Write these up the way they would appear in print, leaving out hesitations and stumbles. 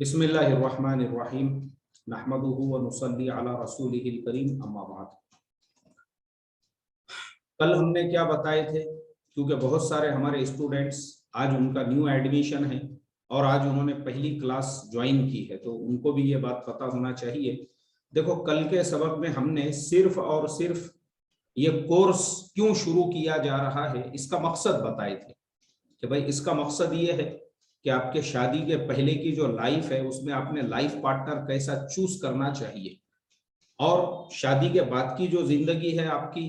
बिस्मिल्लाहिर्रहमानिर्रहीम नहमदुहु व नुसल्ली अला रसूलिहिल करीम अम्मा बाद। कल हमने क्या बताए थे, क्योंकि बहुत सारे हमारे स्टूडेंट्स आज उनका न्यू एडमिशन है और आज उन्होंने पहली क्लास ज्वाइन की है, तो उनको भी ये बात पता होना चाहिए। देखो, कल के सबक में हमने सिर्फ और सिर्फ ये कोर्स क्यों शुरू किया जा रहा है इसका मकसद बताए थे कि भाई इसका मकसद ये है कि आपके शादी के पहले की जो लाइफ है उसमें आपने लाइफ पार्टनर कैसा चूज करना चाहिए, और शादी के बाद की जो जिंदगी है आपकी,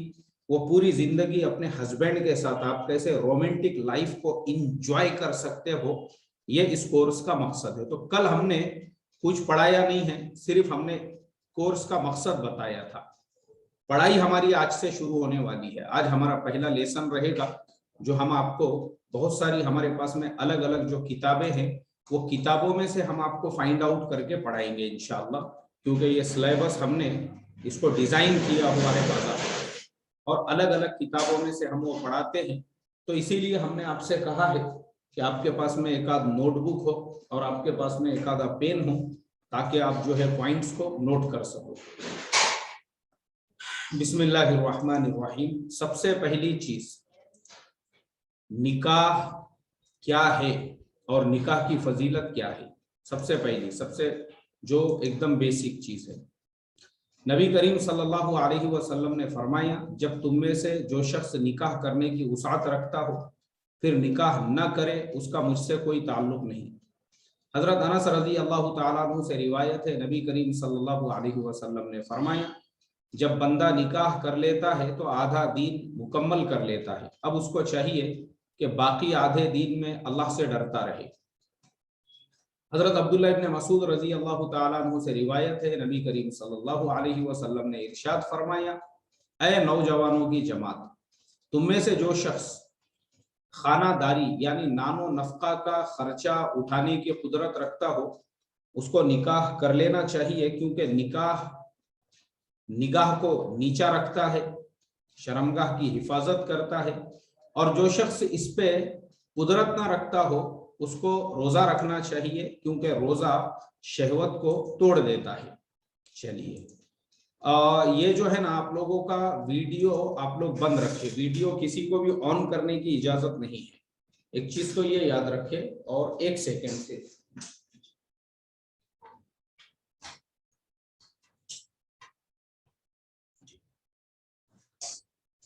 वो पूरी जिंदगी अपने हस्बैंड के साथ आप कैसे रोमांटिक लाइफ को इंजॉय कर सकते हो, ये इस कोर्स का मकसद है। तो कल हमने कुछ पढ़ाया नहीं है, सिर्फ हमने कोर्स का मकसद बताया था। पढ़ाई हमारी आज से शुरू होने वाली है। आज हमारा पहला लेसन रहेगा जो हम आपको बहुत सारी हमारे पास में अलग अलग जो किताबें हैं वो किताबों में से हम आपको फाइंड आउट करके पढ़ाएंगे इंशाल्लाह, क्योंकि ये सिलेबस हमने इसको डिजाइन किया हुआ है बाकायदा और अलग अलग किताबों में से हम वो पढ़ाते हैं। तो इसीलिए हमने आपसे कहा है कि आपके पास में एक आध नोटबुक हो और आपके पास में एक आधा पेन हो, ताकि आप जो है पॉइंट्स को नोट कर सको। बिस्मिल्लाहिर्रहमानिर्रहीम। सबसे पहली चीज, निकाह क्या है और निकाह की फजीलत क्या है। सबसे पहली, सबसे जो एकदम बेसिक चीज है, नबी करीम सल्लल्लाहु अलैहि वसल्लम ने फरमाया, जब तुम में से जो शख्स निकाह करने की वसाअत रखता हो फिर निकाह न करे, उसका मुझसे कोई ताल्लुक नहीं। हजरत अनस रजी अल्लाह तआला अन्हु से रिवायत है, नबी करीम सल्लल्लाहु अलैहि वसल्लम ने फरमाया, जब बंदा निकाह कर लेता है तो आधा दीन मुकम्मल कर लेता है, अब उसको चाहिए कि बाकी आधे दीन में अल्लाह से डरता रहे। हजरत अब्दुल्लाह इब्न मसूद रजी अल्लाह तआला अन्हु से रिवायत है, नबी करीम सल्लल्लाहु अलैहि वसल्लम ने इरशाद फरमाया, ऐ नौजवानों की जमात, तुम में से जो शख्स खानादारी यानी नानो नफका का खर्चा उठाने की कुदरत रखता हो उसको निकाह कर लेना चाहिए, क्योंकि निकाह निगाह को नीचा रखता है, शर्मगाह की हिफाजत करता है। और जो शख्स इस पे कुदरत ना रखता हो उसको रोजा रखना चाहिए, क्योंकि रोजा शहवत को तोड़ देता है। चलिए, ये जो है ना, आप लोगों का वीडियो आप लोग बंद रखें, वीडियो किसी को भी ऑन करने की इजाजत नहीं है। एक चीज तो ये याद रखें। और एक सेकेंड से,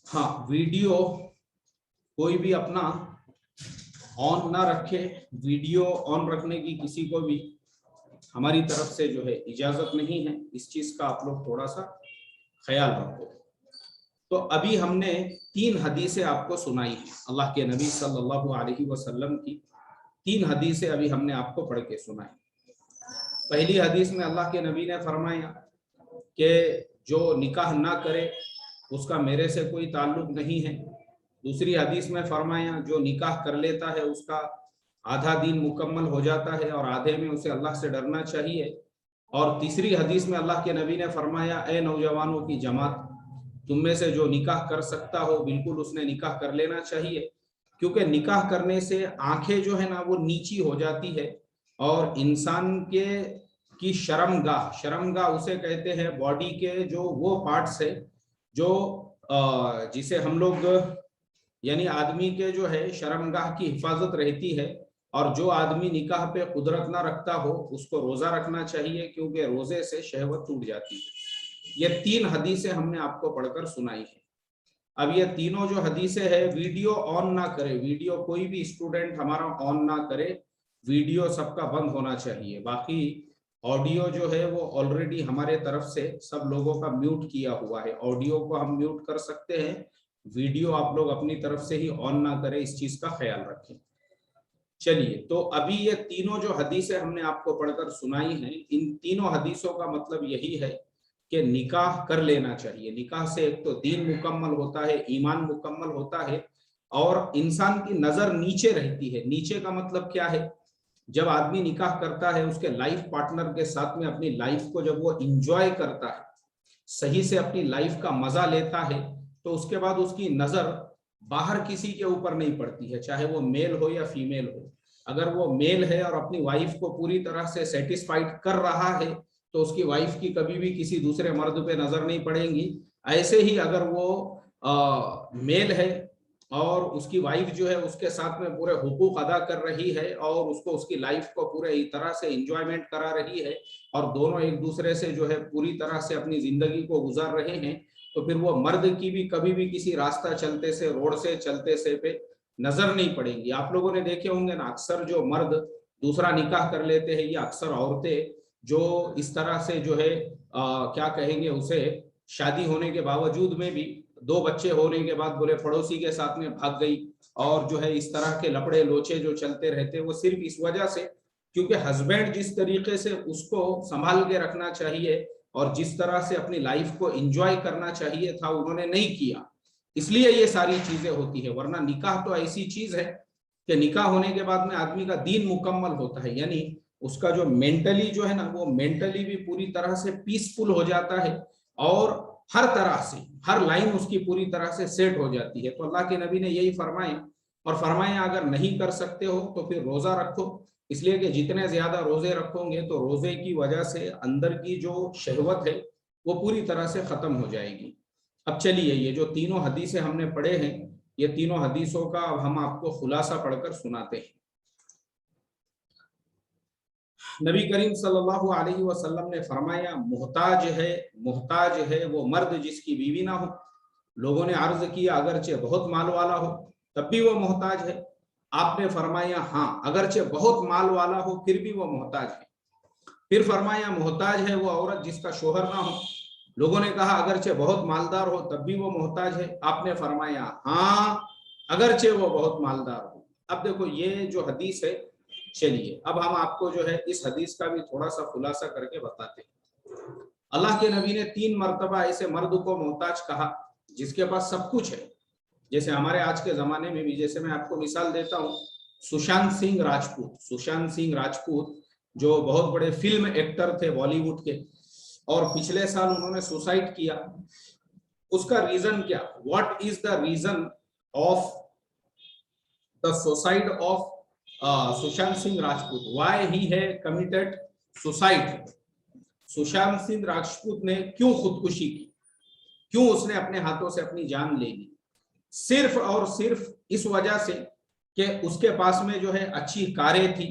हाँ, वीडियो कोई भी अपना ऑन ना रखे। वीडियो ऑन रखने की किसी को भी हमारी तरफ से जो है इजाजत नहीं है। इस चीज का आप लोग थोड़ा सा ख्याल रखो। तो अभी हमने 3 हदीसें आपको सुनाई है, अल्लाह के नबी सल्लल्लाहु अलैहि वसल्लम की 3 हदीसें अभी हमने आपको पढ़ के सुनाई। पहली हदीस में अल्लाह के नबी ने फरमाया कि जो निकाह ना करे उसका मेरे से कोई ताल्लुक नहीं है। दूसरी हदीस में फरमाया, जो निकाह कर लेता है उसका आधा दीन मुकम्मल हो जाता है और आधे में उसे अल्लाह से डरना चाहिए। और तीसरी हदीस में अल्लाह के नबी ने फरमाया, ए नौजवानों की जमात, तुम में से जो निकाह कर सकता हो बिल्कुल उसने निकाह कर लेना चाहिए, क्योंकि निकाह करने से आंखें जो है ना वो नीची हो जाती है और इंसान के की शर्मगाह, शर्मगाह उसे कहते हैं बॉडी के जो वो पार्ट्स है जो जिसे हम लोग यानी आदमी के जो है शर्मगाह की हिफाजत रहती है। और जो आदमी निकाह पे कुदरत ना रखता हो उसको रोजा रखना चाहिए, क्योंकि रोजे से शहवत टूट जाती है। ये 3 हदीसें हमने आपको पढ़कर सुनाई है। अब ये तीनों जो हदीसें है, वीडियो ऑन ना करे, वीडियो कोई भी स्टूडेंट हमारा ऑन ना करे, वीडियो सबका बंद होना चाहिए। बाकी ऑडियो जो है वो ऑलरेडी हमारे तरफ से सब लोगों का म्यूट किया हुआ है, ऑडियो को हम म्यूट कर सकते हैं, वीडियो आप लोग अपनी तरफ से ही ऑन ना करें, इस चीज का ख्याल रखें। चलिए, तो अभी ये तीनों जो हदीसें हमने आपको पढ़कर सुनाई हैं, इन तीनों हदीसों का मतलब यही है कि निकाह कर लेना चाहिए। निकाह से एक तो दीन मुकम्मल होता है, ईमान मुकम्मल होता है और इंसान की नजर नीचे रहती है। नीचे का मतलब क्या है? जब आदमी निकाह करता है उसके लाइफ पार्टनर के साथ में अपनी लाइफ को जब वो इंजॉय करता है, सही से अपनी लाइफ का मजा लेता है, तो उसके बाद उसकी नजर बाहर किसी के ऊपर नहीं पड़ती है, चाहे वो मेल हो या फीमेल हो। अगर वो मेल है और अपनी वाइफ को पूरी तरह से सेटिस्फाइड कर रहा है तो उसकी वाइफ की कभी भी किसी दूसरे मर्द पे नजर नहीं पड़ेगी। ऐसे ही अगर वो मेल है और उसकी वाइफ जो है उसके साथ में पूरे हुकूक अदा कर रही है और उसको उसकी लाइफ को पूरे तरह से इंजॉयमेंट करा रही है और दोनों एक दूसरे से जो है पूरी तरह से अपनी जिंदगी को गुजार रहे हैं, तो फिर वो मर्द की भी कभी भी किसी रास्ता चलते से, रोड से चलते से पे नजर नहीं पड़ेगी। आप लोगों ने देखे होंगे ना, अक्सर जो मर्द दूसरा निकाह कर लेते हैं या अक्सर औरतें जो इस तरह से जो है क्या कहेंगे उसे, शादी होने के बावजूद में भी 2 बच्चे होने के बाद बोले पड़ोसी के साथ में भाग गई और जो है इस तरह के लपड़े लोचे जो चलते रहते, वो सिर्फ इस वजह से क्योंकि हस्बैंड जिस तरीके से उसको संभाल के रखना चाहिए और जिस तरह से अपनी लाइफ को एंजॉय करना चाहिए था उन्होंने नहीं किया, इसलिए ये सारी चीजें होती है। वरना निकाह तो ऐसी चीज है कि निकाह होने के बाद में आदमी का दीन मुकम्मल होता है, यानी उसका जो मेंटली जो है ना, वो मेंटली भी पूरी तरह से पीसफुल हो जाता है और हर तरह से हर लाइन उसकी पूरी तरह से सेट हो जाती है। तो अल्लाह के नबी ने यही फरमाए और फरमाया अगर नहीं कर सकते हो तो फिर रोजा रखो, इसलिए कि जितने ज्यादा रोजे रखोगे तो रोजे की वजह से अंदर की जो शहवत है वो पूरी तरह से खत्म हो जाएगी। अब चलिए, ये जो तीनों हदीसें हमने पढ़े हैं, ये तीनों हदीसों का अब हम आपको खुलासा पढ़कर सुनाते हैं। नबी करीम सल्लल्लाहु अलैहि वसल्लम ने फरमाया, मोहताज है वो मर्द जिसकी बीवी ना हो। लोगों ने अर्ज किया अगरचे बहुत माल वाला हो तब भी वो मोहताज है? आपने फरमाया हाँ, अगरचे बहुत माल वाला हो फिर भी वो मोहताज है। फिर फरमाया मोहताज है वो औरत जिसका शोहर ना हो। लोगों ने कहा अगरचे बहुत मालदार हो तब भी वो मोहताज है? आपने फरमाया हाँ, अगरचे वो बहुत मालदार हो। अब देखो ये जो हदीस है, चलिए अब हम आपको जो है इस हदीस का भी थोड़ा सा खुलासा करके बताते हैं। अल्लाह के नबी ने 3 मर्तबा ऐसे मर्द को मोहताज कहा जिसके पास सब कुछ है। जैसे हमारे आज के जमाने में भी, जैसे मैं आपको मिसाल देता हूँ, सुशांत सिंह राजपूत जो बहुत बड़े फिल्म एक्टर थे बॉलीवुड के, और पिछले साल उन्होंने सुसाइड किया। उसका रीजन क्या? What is the reason of the suicide of Sushant Singh Rajput? Why he had committed suicide? Sushant Singh Rajput ने क्यों खुदकुशी की, क्यों उसने अपने हाथों से अपनी जान ले ली? सिर्फ और सिर्फ इस वजह से कि उसके पास में जो है अच्छी कारें थी,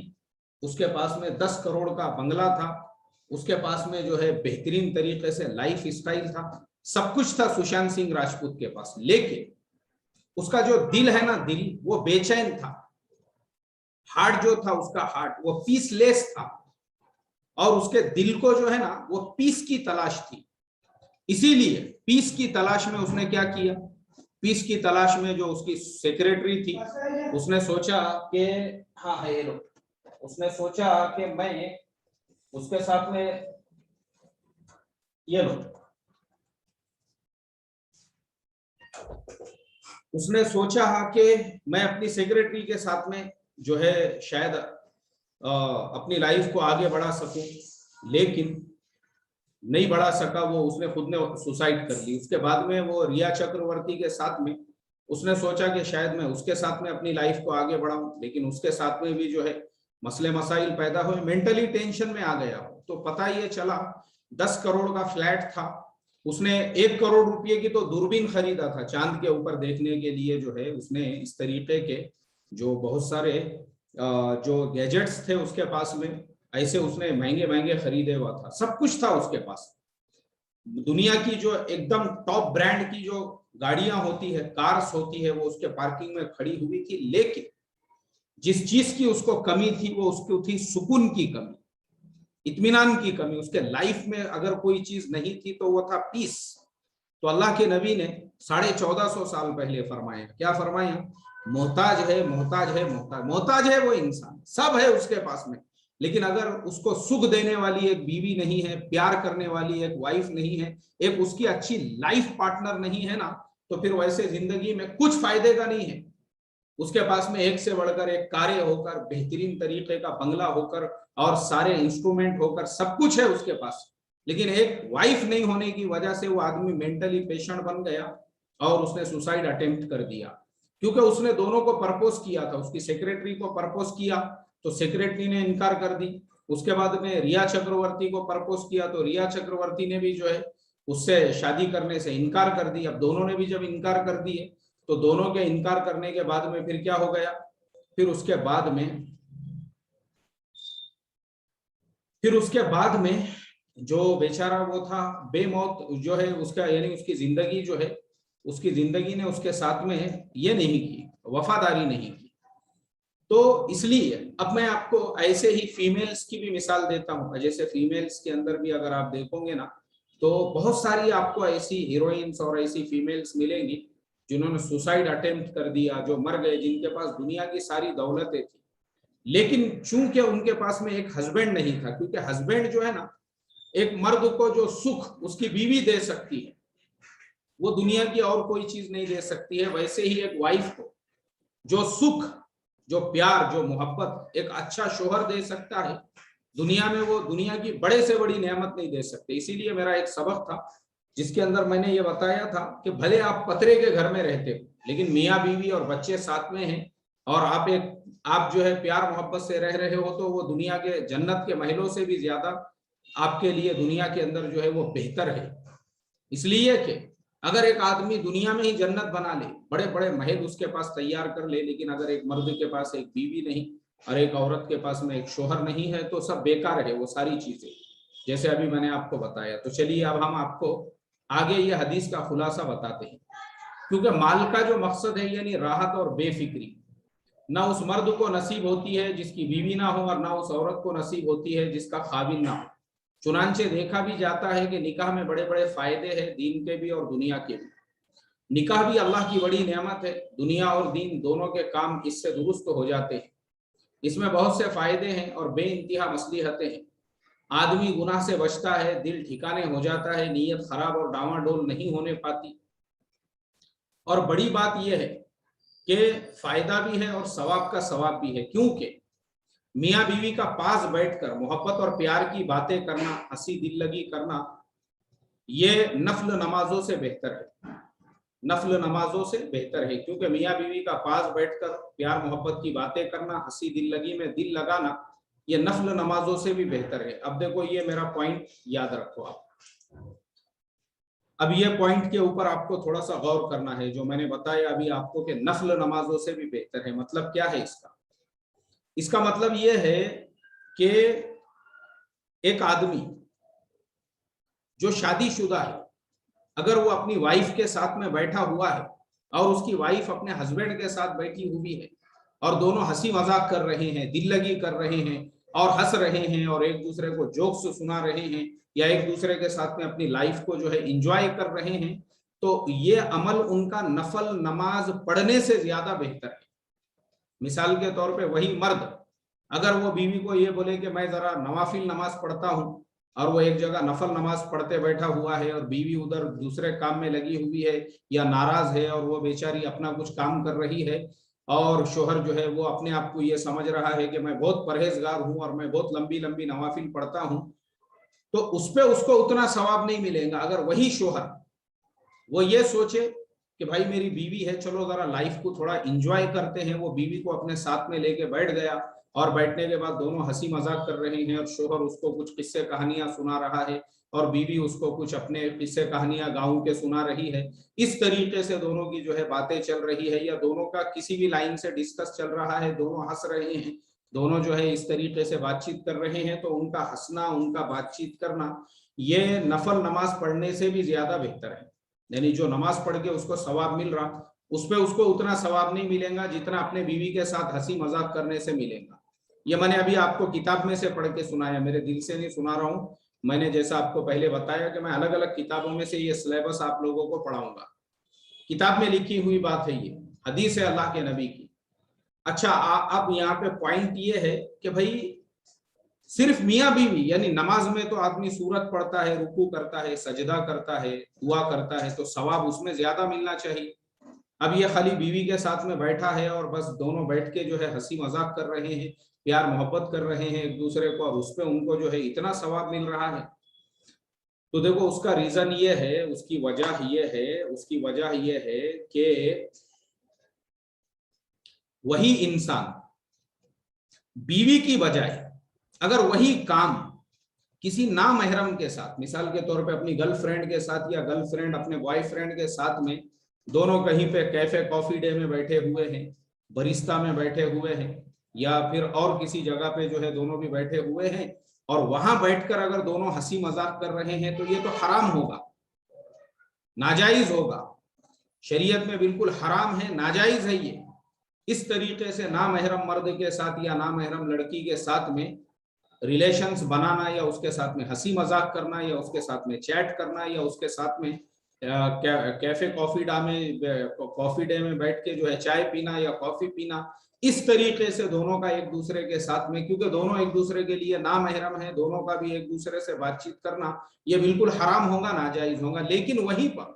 उसके पास में 10 करोड़ का बंगला था, उसके पास में जो है बेहतरीन तरीके से लाइफ स्टाइल था, सब कुछ था सुशांत सिंह राजपूत के पास, लेकिन उसका जो दिल है ना, दिल वो बेचैन था। हार्ट जो था उसका, हार्ट वो पीसलेस था और उसके दिल को जो है ना वो पीस की तलाश थी। इसीलिए पीस की तलाश में उसने क्या किया? पीस की तलाश में जो उसकी सेक्रेटरी थी, उसने सोचा कि हाँ है ये लो, उसने सोचा कि मैं उसके साथ में ये लो, उसने सोचा कि मैं अपनी सेक्रेटरी के साथ में जो है शायद अपनी लाइफ को आगे बढ़ा सकूं, लेकिन नहीं बढ़ा सका। वो उसने खुद ने सुसाइड कर ली। उसके बाद में वो रिया चक्रवर्ती के साथ में उसने सोचा कि शायद मैं उसके साथ में अपनी लाइफ को आगे बढ़ाऊं, लेकिन उसके साथ में भी जो है मसले मसाइल पैदा हुए, मेंटली टेंशन में आ गया। तो पता ये चला 10 करोड़ का फ्लैट था, उसने 1 करोड़ रुपए की तो दूरबीन खरीदा था चांद के ऊपर देखने के लिए। जो है उसने इस तरीके के जो बहुत सारे जो गैजेट्स थे उसके पास में, ऐसे उसने महंगे महंगे खरीदे हुआ था, सब कुछ था उसके पास। दुनिया की जो एकदम टॉप ब्रांड की जो गाड़ियां होती है, कार्स होती है, वो उसके पार्किंग में खड़ी हुई थी। लेकिन जिस चीज की उसको कमी थी वो उसको थी सुकून की कमी, इत्मीनान की कमी। उसके लाइफ में अगर कोई चीज नहीं थी तो वो था पीस। तो अल्लाह के नबी ने 1450 साल पहले फरमाया, क्या फरमाया? मोहताज है मोहताज है वो इंसान, सब है उसके पास में, लेकिन अगर उसको सुख देने वाली एक बीवी नहीं है, प्यार करने वाली एक वाइफ नहीं है, एक उसकी अच्छी लाइफ पार्टनर नहीं है ना, तो फिर वैसे जिंदगी में कुछ फायदे का नहीं है। उसके पास में एक से बढ़कर एक कारें होकर, बेहतरीन तरीके का बंगला होकर और सारे इंस्ट्रूमेंट होकर, सब कुछ है उसके पास, लेकिन एक वाइफ नहीं होने की वजह से वो आदमी मेंटली पेशेंट बन गया और उसने सुसाइड अटेम्प्ट कर दिया। क्योंकि उसने दोनों को प्रपोज किया था, उसकी सेक्रेटरी को प्रपोज किया तो सेक्रेटरी ने इनकार कर दी। उसके बाद में रिया चक्रवर्ती को प्रपोज किया तो रिया चक्रवर्ती ने भी जो है उससे शादी करने से इनकार कर दी। अब दोनों ने भी जब इनकार कर दिए तो दोनों के इनकार करने के बाद में फिर क्या हो गया, फिर उसके बाद में जो बेचारा वो था बेमौत जो है उसका, यानी उसकी जिंदगी जो है, उसकी जिंदगी ने उसके साथ में ये नहीं की, वफादारी नहीं की। तो इसलिए अब मैं आपको ऐसे ही फीमेल्स की भी मिसाल देता हूं। जैसे फीमेल्स के अंदर भी अगर आप देखोगे ना तो बहुत सारी आपको ऐसी हीरोइंस और ऐसी फीमेल्स मिलेंगी जिन्होंने सुसाइड अटेम्प्ट कर दिया, जो मर गए, जिनके पास दुनिया की सारी दौलतें थी, लेकिन चूंकि उनके पास में एक हस्बैंड नहीं था। क्योंकि हस्बैंड जो है ना, एक मर्द को जो सुख उसकी बीवी दे सकती है वो दुनिया की और कोई चीज नहीं दे सकती है, वैसे ही एक वाइफ को जो सुख, जो प्यार, जो मोहब्बत एक अच्छा शोहर दे सकता है, दुनिया में वो दुनिया की बड़े से बड़ी नेमत नहीं दे सकते। इसीलिए मेरा एक सबक था जिसके अंदर मैंने ये बताया था कि भले आप पतरे के घर में रहते हो लेकिन मियाँ बीवी और बच्चे साथ में हैं और आप जो है प्यार मोहब्बत से रह रहे हो, तो वो दुनिया के जन्नत के महलों से भी ज्यादा आपके लिए दुनिया के अंदर जो है वो बेहतर है। इसलिए कि अगर एक आदमी दुनिया में ही जन्नत बना ले, बड़े बड़े महल उसके पास तैयार कर ले, लेकिन अगर एक मर्द के पास एक बीवी नहीं और एक औरत के पास में एक शोहर नहीं है तो सब बेकार है वो सारी चीजें, जैसे अभी मैंने आपको बताया। तो चलिए अब हम आपको आगे ये हदीस का खुलासा बताते हैं। क्योंकि माल का जो मकसद है यानी राहत और बेफिक्री, ना उस मर्द को नसीब होती है जिसकी बीवी ना हो और ना उस औरत को नसीब होती है जिसका खाविन ना हो। चुनांचे देखा भी जाता है कि निकाह में बड़े बड़े फायदे हैं, दीन के भी और दुनिया के भी। निकाह भी अल्लाह की बड़ी नेमत है, दुनिया और दीन दोनों के काम इससे दुरुस्त हो जाते हैं। इसमें बहुत से फायदे हैं और बेइंतहा मसलिहतें हैं। आदमी गुनाह से बचता है, दिल ठिकाने हो जाता है, नीयत खराब और डावाडोल नहीं होने पाती। और बड़ी बात यह है कि फायदा भी है और सवाब का सवाब भी है, क्योंकि मियाँ बीवी का पास बैठकर मोहब्बत और प्यार की बातें करना, हंसी दिल लगी करना, ये नफल नमाजों से बेहतर है, नफल नमाजों से बेहतर है। क्योंकि मियाँ बीवी का पास बैठकर प्यार मोहब्बत की बातें करना, हंसी दिल लगी में दिल लगाना, ये नफल नमाजों से भी बेहतर है। अब देखो ये मेरा पॉइंट याद रखो आप। अब ये पॉइंट के ऊपर आपको थोड़ा सा गौर करना है जो मैंने बताया अभी आपको कि नफल नमाजों से भी बेहतर है। मतलब क्या है इसका मतलब ये है कि एक आदमी जो शादीशुदा है, अगर वो अपनी वाइफ के साथ में बैठा हुआ है और उसकी वाइफ अपने हस्बैंड के साथ बैठी हुई है और दोनों हंसी मजाक कर रहे हैं, दिल लगी कर रहे हैं और हंस रहे हैं और एक दूसरे को जोक्स सुना रहे हैं या एक दूसरे के साथ में अपनी लाइफ को जो है एंजॉय कर रहे हैं, तो ये अमल उनका नफल नमाज पढ़ने से ज्यादा बेहतर है। मिसाल के तौर पे वही मर्द अगर वो बीवी को ये बोले कि मैं जरा नवाफिल नमाज पढ़ता हूँ और वो एक जगह नफल नमाज पढ़ते बैठा हुआ है और बीवी उधर दूसरे काम में लगी हुई है या नाराज है और वो बेचारी अपना कुछ काम कर रही है और शोहर जो है वो अपने आप को ये समझ रहा है कि मैं बहुत परहेजगार हूँ और मैं बहुत लंबी लंबी नवाफिल पढ़ता हूँ, तो उस पर उसको उतना सवाब नहीं मिलेगा। अगर वही शोहर वो ये सोचे कि भाई मेरी बीवी है, चलो जरा लाइफ को थोड़ा इंजॉय करते हैं, वो बीवी को अपने साथ में लेके बैठ गया और बैठने के बाद दोनों हंसी मजाक कर रहे हैं और शोहर उसको कुछ किस्से कहानियां सुना रहा है और बीवी उसको कुछ अपने किस्से कहानियां गाँव के सुना रही है, इस तरीके से दोनों की जो है बातें चल रही है या दोनों का किसी भी लाइन से डिस्कस चल रहा है, दोनों हंस रहे हैं, दोनों जो है इस तरीके से बातचीत कर रहे हैं, तो उनका हंसना, उनका बातचीत करना ये नफल नमाज पढ़ने से भी ज्यादा बेहतर है। यानी जो नमाज पढ़ के उसको सवाब मिल रहा, उस पर उसको उतना सवाब नहीं मिलेगा जितना अपने बीवी के साथ हंसी मजाक करने से मिलेगा। ये मैंने अभी आपको किताब में से पढ़ के सुनाया, मेरे दिल से नहीं सुना रहा हूँ। मैंने जैसा आपको पहले बताया कि मैं अलग अलग किताबों में से ये सिलेबस आप लोगों को पढ़ाऊंगा। किताब में लिखी हुई बात है, ये हदीस है अल्लाह के नबी की। अच्छा, अब यहाँ पे पॉइंट ये है कि भाई सिर्फ मियाँ बीवी यानी नमाज में तो आदमी सूरत पढ़ता है, रुकू करता है, सजदा करता है, दुआ करता है, तो सवाब उसमें ज्यादा मिलना चाहिए। अब ये खाली बीवी के साथ में बैठा है और बस दोनों बैठ के जो है हंसी मजाक कर रहे हैं, प्यार मोहब्बत कर रहे हैं एक दूसरे को, और उस पर उनको जो है इतना सवाब मिल रहा है। तो देखो उसका रीजन ये है, उसकी वजह ये है कि वही इंसान बीवी की बजाय अगर वही काम किसी नामहरम के साथ, मिसाल के तौर पे अपनी गर्लफ्रेंड के साथ या गर्लफ्रेंड अपने बॉयफ्रेंड के साथ में, दोनों कहीं पे कैफे कॉफी डे में बैठे हुए हैं, बरिस्ता में बैठे हुए हैं, या फिर और किसी जगह पे जो है दोनों भी बैठे हुए हैं, और वहां बैठकर अगर दोनों हंसी मजाक कर रहे हैं तो ये तो हराम होगा, नाजायज होगा, शरीयत में बिल्कुल हराम है, नाजायज है ये। इस तरीके से नामहरम मर्द के साथ या नामहरम लड़की के साथ में रिलेशंस बनाना, या उसके साथ में हंसी मजाक करना, या उसके साथ में चैट करना, या उसके साथ में कैफे कॉफी डे में बैठ के जो है चाय पीना या कॉफी पीना, इस तरीके से दोनों का एक दूसरे के साथ में, क्योंकि दोनों एक दूसरे के लिए नामहरम है, दोनों का भी एक दूसरे से बातचीत करना ये बिल्कुल हराम होगा, नाजायज होगा। लेकिन वहीं पर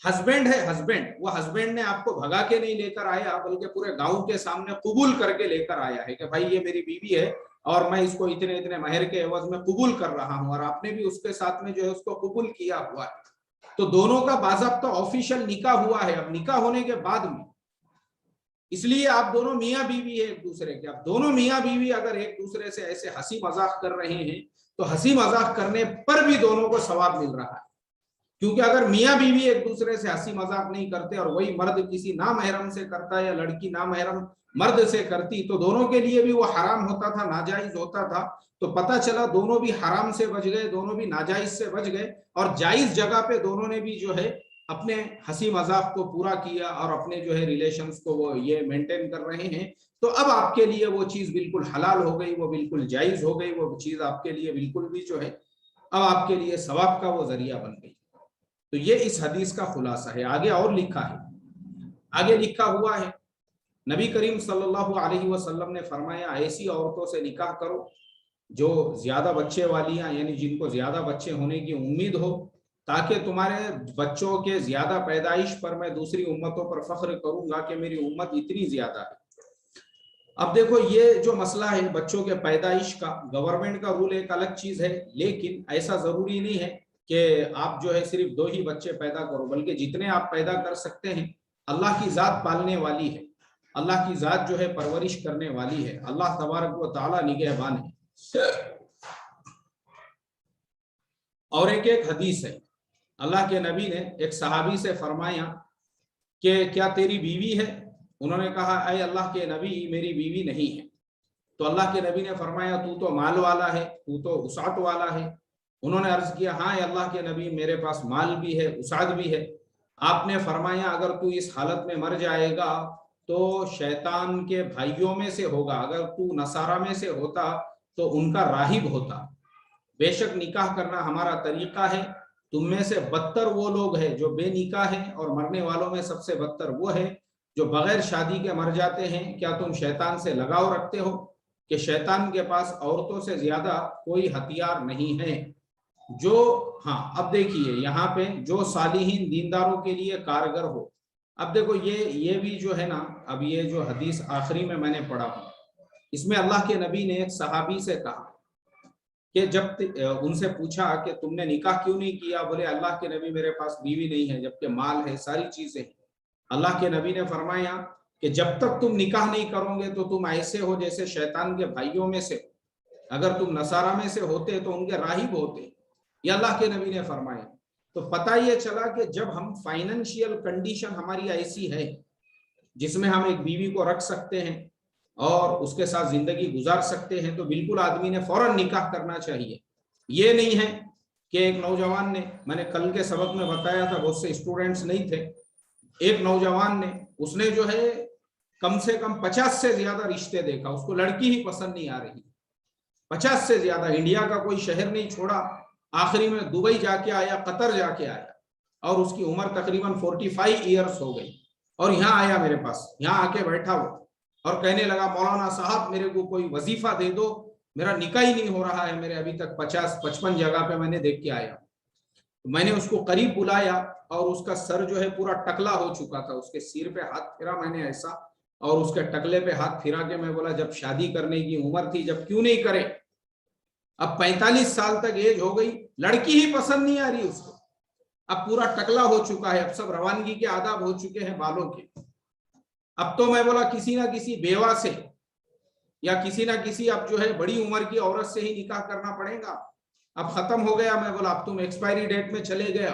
हस्बैंड है, हस्बैंड, वो हस्बैंड ने आपको भगा के नहीं लेकर आया, बल्कि पूरे गांव के सामने कबूल करके लेकर आया है कि भाई ये मेरी बीवी है और मैं इसको इतने इतने महर के एवज में कबूल कर रहा हूं, और आपने भी उसके साथ में जो है उसको कबूल किया हुआ है, तो दोनों का बाज़ाब्ता ऑफिशियल निकाह हुआ है। अब निकाह होने के बाद में, इसलिए आप दोनों मियाँ बीवी है एक दूसरे के, आप दोनों मियाँ बीवी अगर एक दूसरे से ऐसे हंसी मजाक कर रहे हैं तो हंसी मजाक करने पर भी दोनों को सवाब मिल रहा है। क्योंकि अगर मियाँ बीवी एक दूसरे से हंसी मजाक नहीं करते और वही मर्द किसी नामहरम से करता है या लड़की नामहरम मर्द से करती, तो दोनों के लिए भी वो हराम होता था, नाजायज होता था। तो पता चला दोनों भी हराम से बच गए, दोनों भी नाजायज से बच गए, और जायज जगह पे दोनों ने भी जो है अपने हंसी मजाक को पूरा किया और अपने जो है रिलेशंस को वो ये मेंटेन कर रहे हैं। तो अब आपके लिए वो चीज बिल्कुल हलाल हो गई, वो बिल्कुल जायज हो गई, वो चीज आपके लिए बिल्कुल भी जो है अब आपके लिए सवाब का वो जरिया बन गई। तो ये इस हदीस का खुलासा है। आगे और लिखा है, आगे लिखा हुआ है, नबी करीम सल्लल्लाहु अलैहि वसल्लम ने फरमाया, ऐसी औरतों से निकाह करो जो ज्यादा बच्चे वाली हैं, यानी जिनको ज्यादा बच्चे होने की उम्मीद हो, ताकि तुम्हारे बच्चों के ज्यादा पैदाइश पर मैं दूसरी उम्मतों पर फख्र करूंगा कि मेरी उम्मत इतनी ज्यादा है। अब देखो, ये जो मसला है बच्चों के पैदाइश का, गवर्नमेंट का रूल एक अलग चीज है, लेकिन ऐसा जरूरी नहीं है कि आप जो है सिर्फ 2 ही बच्चे पैदा करो, बल्कि जितने आप पैदा कर सकते हैं। अल्लाह की जात पालने वाली है, अल्लाह की जात जो है परवरिश करने वाली है, अल्लाह तबारक व तआला निगहबान है। और एक हदीस है, अल्लाह के नबी ने एक सहाबी से फरमाया कि क्या तेरी बीवी है? उन्होंने कहा, अय अल्लाह के नबी, मेरी बीवी नहीं है। तो अल्लाह के नबी ने फरमाया, तू तो माल वाला है, तू तो उसात वाला है। उन्होंने अर्ज किया, हाँ अल्लाह के नबी, मेरे पास माल भी है, उसात भी है। आपने फरमाया, अगर तू इस हालत में मर जाएगा तो शैतान के भाइयों में से होगा, अगर तू नसारा में से होता तो उनका राहिब होता। बेशक निकाह करना हमारा तरीका है, तुम में से बदतर वो लोग हैं जो बेनिकाह हैं, और मरने वालों में सबसे बदतर वो है जो बगैर शादी के मर जाते हैं। क्या तुम शैतान से लगाव रखते हो कि शैतान के पास औरतों से ज्यादा कोई हथियार नहीं है जो, हाँ अब देखिए यहाँ पे, जो सालिहीन दीनदारों के लिए कारगर हो। अब देखो ये भी जो है ना, अब ये जो हदीस आखिरी में मैंने पढ़ा हूँ, इसमें अल्लाह के नबी ने एक सहाबी से कहा कि जब उनसे पूछा कि तुमने निकाह क्यों नहीं किया, बोले अल्लाह के नबी मेरे पास बीवी नहीं है, जबकि माल है, सारी चीजें। अल्लाह के नबी ने फरमाया कि जब तक तुम निकाह नहीं करोगे तो तुम ऐसे हो जैसे शैतान के भाइयों में से हो। अगर तुम नसारा में से होते तो उनके राहिब होते, ये अल्लाह के नबी ने फरमाया। तो पता ये चला कि जब हम फाइनेंशियल कंडीशन हमारी ऐसी है जिसमें हम एक बीवी को रख सकते हैं और उसके साथ जिंदगी गुजार सकते हैं, तो बिल्कुल आदमी ने फौरन निकाह करना चाहिए। ये नहीं है कि एक नौजवान ने, मैंने कल के सबक में बताया था, बहुत से स्टूडेंट्स नहीं थे, एक नौजवान ने, उसने जो है कम से कम 50 से ज्यादा रिश्ते देखा, उसको लड़की ही पसंद नहीं आ रही, 50 से ज्यादा, इंडिया का कोई शहर नहीं छोड़ा, आखिरी में दुबई जाके आया, कतर जाके आया, और उसकी उम्र तकरीबन 45 ईयर्स हो गई, और यहाँ आया मेरे पास, यहाँ आके बैठा वो और कहने लगा, मौलाना साहब मेरे को कोई वजीफा दे दो, मेरा निकाह ही नहीं हो रहा है, मेरे अभी तक 50-55 जगह पे मैंने देख के आया। तो मैंने उसको करीब बुलाया और उसका सर जो है पूरा टकला हो चुका था, उसके सिर पे हाथ फिरा मैंने ऐसा, और उसके टकले पे हाथ फिरा के मैं बोला, जब शादी करने की उम्र थी जब क्यों नहीं करे? अब 45 साल तक एज हो गई, लड़की ही पसंद नहीं आ रही उसको, अब पूरा टकला हो चुका है, अब सब रवानगी के आदाब हो चुके हैं बालों के। अब तो मैं बोला किसी ना किसी बेवा से या किसी ना किसी अब जो है बड़ी उम्र की औरत से ही निकाह करना पड़ेगा, अब खत्म हो गया, मैं बोला अब तुम एक्सपायरी डेट में चले गए।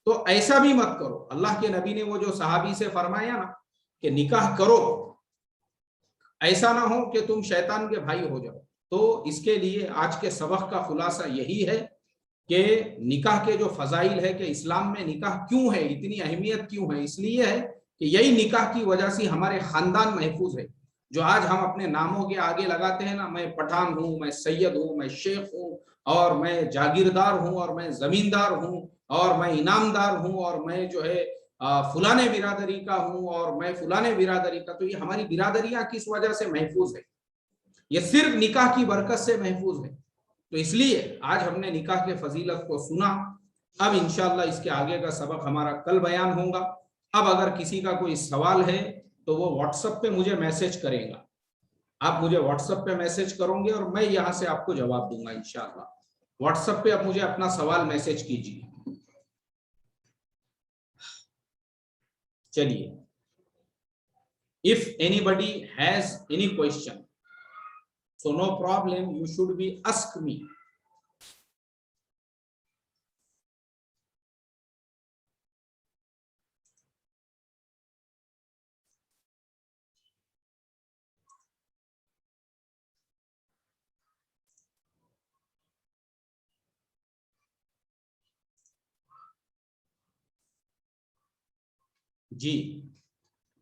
तो ऐसा भी मत करो। अल्लाह के नबी ने वो जो सहाबी से फरमाया ना कि निकाह करो, ऐसा ना हो कि तुम शैतान के भाई हो जाओ। तो इसके लिए आज के सबक का खुलासा यही है कि निकाह के जो फजाइल है कि इस्लाम में निकाह क्यों है, इतनी अहमियत क्यों है, इसलिए है कि यही निकाह की वजह से हमारे खानदान महफूज है। जो आज हम अपने नामों के आगे लगाते हैं ना, मैं पठान हूं, मैं सैयद हूं, मैं शेख हूं, और मैं जागीरदार हूं, और मैं जमींदार हूं, और मैं इनामदार हूं, और मैं जो है फुलाने बिरादरी का हूं, और मैं फुलाने बिरादरी का। तो ये हमारी बिरादरियां किस वजह से महफूज है? ये सिर्फ निकाह की बरकत से महफूज है। तो इसलिए आज हमने निकाह के फजीलत को सुना। अब इंशाअल्लाह इसके आगे का सबक हमारा कल बयान होगा। अब अगर किसी का कोई सवाल है तो वो व्हाट्सएप पे मुझे मैसेज करेगा, आप मुझे व्हाट्सएप पे मैसेज करोगे और मैं यहां से आपको जवाब दूंगा इंशाअल्लाह। व्हाट्सएप पे आप मुझे अपना सवाल मैसेज कीजिए। चलिए, if anybody has any question, so no problem, you should be ask me. जी,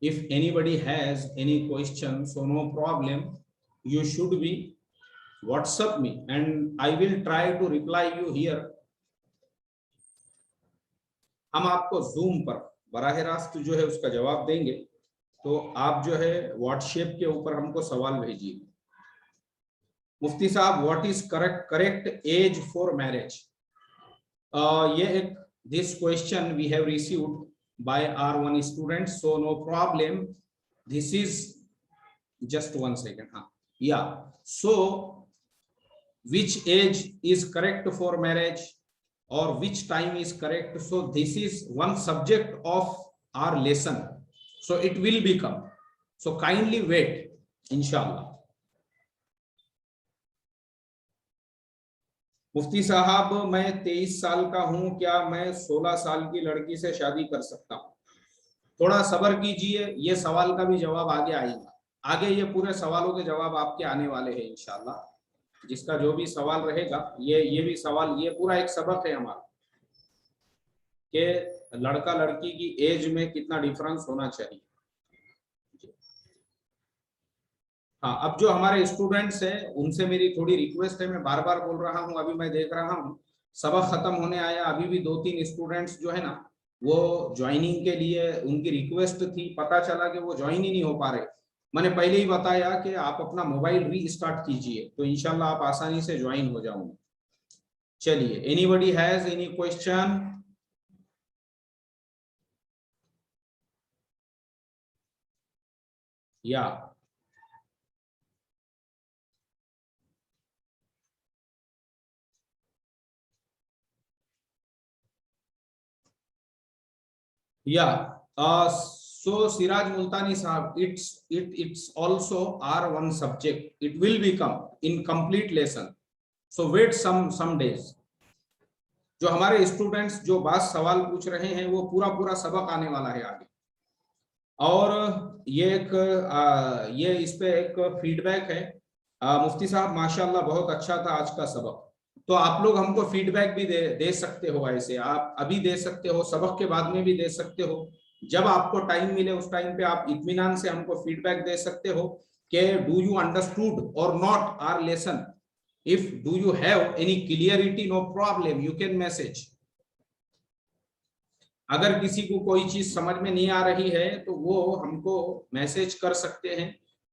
if anybody has any question, so no problem, you should be WhatsApp me and I will try to reply you here. हम आपको zoom पर बराह रास्त जो है उसका जवाब देंगे, तो आप जो है व्हाट्सएप के ऊपर हमको सवाल भेजिए। मुफ्ती साहब, what is correct age for marriage? ये एक this question we have received by our one student, so no problem, this is just 1 second. Yeah, so which age is correct for marriage or which time is correct? So this is one subject of our lesson, so it will become, so kindly wait inshallah. मुफ्ती साहब, मैं 23 साल का हूं, क्या मैं 16 साल की लड़की से शादी कर सकता हूं? थोड़ा सब्र कीजिए, ये सवाल का भी जवाब आगे आएगा। आगे ये पूरे सवालों के जवाब आपके आने वाले हैं इंशाल्लाह। जिसका जो भी सवाल रहेगा, ये भी सवाल, ये पूरा एक सबक है हमारा कि लड़का लड़की की एज में कितना डिफरेंस होना चाहिए। हाँ, अब जो हमारे स्टूडेंट्स हैं उनसे मेरी थोड़ी रिक्वेस्ट है, मैं बार बार बोल रहा हूँ, अभी मैं देख रहा हूँ सबक खत्म होने आया, अभी भी 2-3 स्टूडेंट्स जो है ना वो ज्वाइनिंग के लिए उनकी रिक्वेस्ट थी, पता चला कि वो ज्वाइन ही नहीं हो पा रहे। मैंने पहले ही बताया कि आप अपना मोबाइल रीस्टार्ट कीजिए तो इंशाल्लाह आप आसानी से ज्वाइन हो जाओगे। चलिए, एनीबडी हैज एनी क्वेश्चन? या so Siraj Multani sahab, it's also our one subject, it will become in complete lesson, so wait some days. जो हमारे स्टूडेंट्स जो बात सवाल पूछ रहे हैं वो पूरा सबक आने वाला है आगे। और ये इस पे एक फीडबैक है, मुफ्ती साहब माशाल्लाह बहुत अच्छा था आज का सबक। तो आप लोग हमको फीडबैक भी दे सकते हो, ऐसे आप अभी दे सकते हो, सबक के बाद में भी दे सकते हो, जब आपको टाइम मिले उस टाइम पे आप इत्मीनान से हमको फीडबैक दे सकते हो कि do you understood or not our lesson, if do you have any clarity, no problem, you can message. अगर किसी को कोई चीज समझ में नहीं आ रही है तो वो हमको मैसेज कर सकते हैं,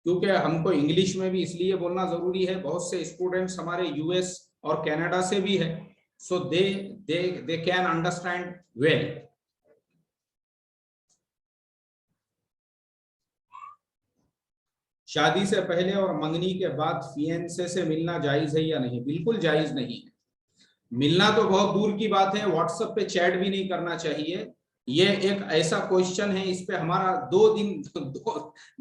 क्योंकि हमको इंग्लिश में भी इसलिए बोलना जरूरी है, बहुत से स्टूडेंट्स हमारे यूएस और कनाडा से भी है, सो दे कैन अंडरस्टैंड वेल। शादी से पहले और मंगनी के बाद फियांसे से मिलना जायज है या नहीं? बिल्कुल जायज नहीं है। मिलना तो बहुत दूर की बात है, व्हाट्सएप पे चैट भी नहीं करना चाहिए। ये एक ऐसा क्वेश्चन है, इस पे हमारा 2 दिन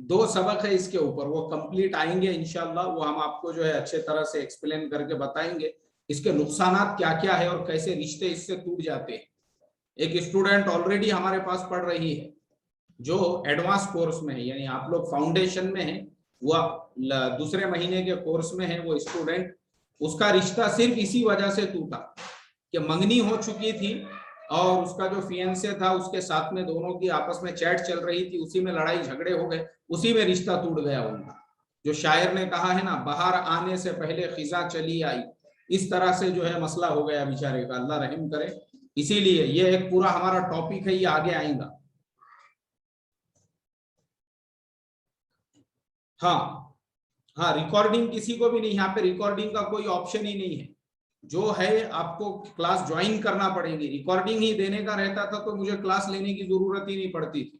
दो सबक है इसके ऊपर, वो कंप्लीट आएंगे इंशाल्लाह। वो हम आपको जो है अच्छे तरह से एक्सप्लेन करके बताएंगे इसके नुकसानात क्या क्या है और कैसे रिश्ते इससे टूट जाते हैं। एक स्टूडेंट ऑलरेडी हमारे पास पढ़ रही है जो एडवांस कोर्स में है, यानी आप लोग फाउंडेशन में है, वह दूसरे महीने के कोर्स में है वो स्टूडेंट। उसका रिश्ता सिर्फ इसी वजह से टूटा कि मंगनी हो चुकी थी और उसका जो फियंसे था उसके साथ में दोनों की आपस में चैट चल रही थी, उसी में लड़ाई झगड़े हो गए, उसी में रिश्ता टूट गया उनका। जो शायर ने कहा है ना, बाहर आने से पहले खिजा चली आई, इस तरह से जो है मसला हो गया बेचारे का, अल्लाह रहम करे। इसीलिए ये एक पूरा हमारा टॉपिक है, ये आगे आएगा। हाँ हाँ, रिकॉर्डिंग किसी को भी नहीं, यहाँ पे रिकॉर्डिंग का कोई ऑप्शन ही नहीं है। जो है आपको क्लास ज्वाइन करना पड़ेगी, रिकॉर्डिंग ही देने का रहता था तो मुझे क्लास लेने की जरूरत ही नहीं पड़ती थी।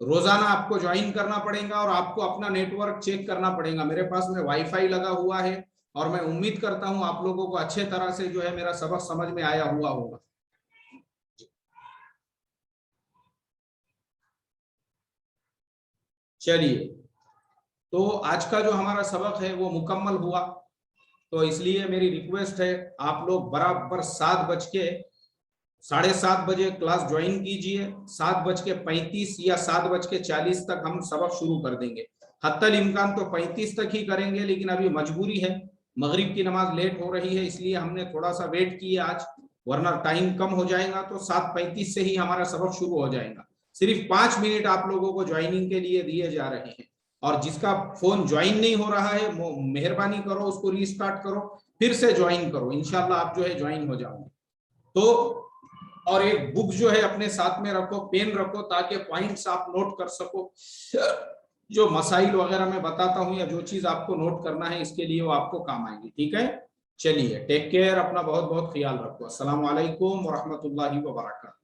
रोजाना आपको ज्वाइन करना पड़ेगा और आपको अपना नेटवर्क चेक करना पड़ेगा। मेरे पास में वाईफाई लगा हुआ है और मैं उम्मीद करता हूं आप लोगों को अच्छे तरह से जो है मेरा सबक समझ में आया हुआ होगा। चलिए, तो आज का जो हमारा सबक है वो मुकम्मल हुआ। तो इसलिए मेरी रिक्वेस्ट है, आप लोग बराबर 7:30 बजे क्लास ज्वाइन कीजिए। 7:35 या 7:40 तक हम सबक शुरू कर देंगे। हत्तल इम्कान तो 35 तक ही करेंगे, लेकिन अभी मजबूरी है, मगरिब की नमाज लेट हो रही है, इसलिए हमने थोड़ा सा वेट किया आज, वरना टाइम कम हो जाएगा तो 7:35 से ही हमारा सबक शुरू हो जाएगा। सिर्फ 5 मिनट आप लोगों को ज्वाइनिंग के लिए दिए जा रहे हैं, और जिसका फोन ज्वाइन नहीं हो रहा है वो मेहरबानी करो उसको रीस्टार्ट करो, फिर से ज्वाइन करो, इंशाल्लाह आप जो है ज्वाइन हो जाओगे। तो और एक बुक जो है अपने साथ में रखो, पेन रखो, ताकि पॉइंट्स आप नोट कर सको। जो मसाइल वगैरह मैं बताता हूँ या जो चीज आपको नोट करना है इसके लिए वो आपको काम आएंगी। ठीक है, चलिए, टेक केयर, अपना बहुत बहुत ख्याल रखो। अस्सलाम वालेकुम व रहमतुल्लाहि व बरकातहू।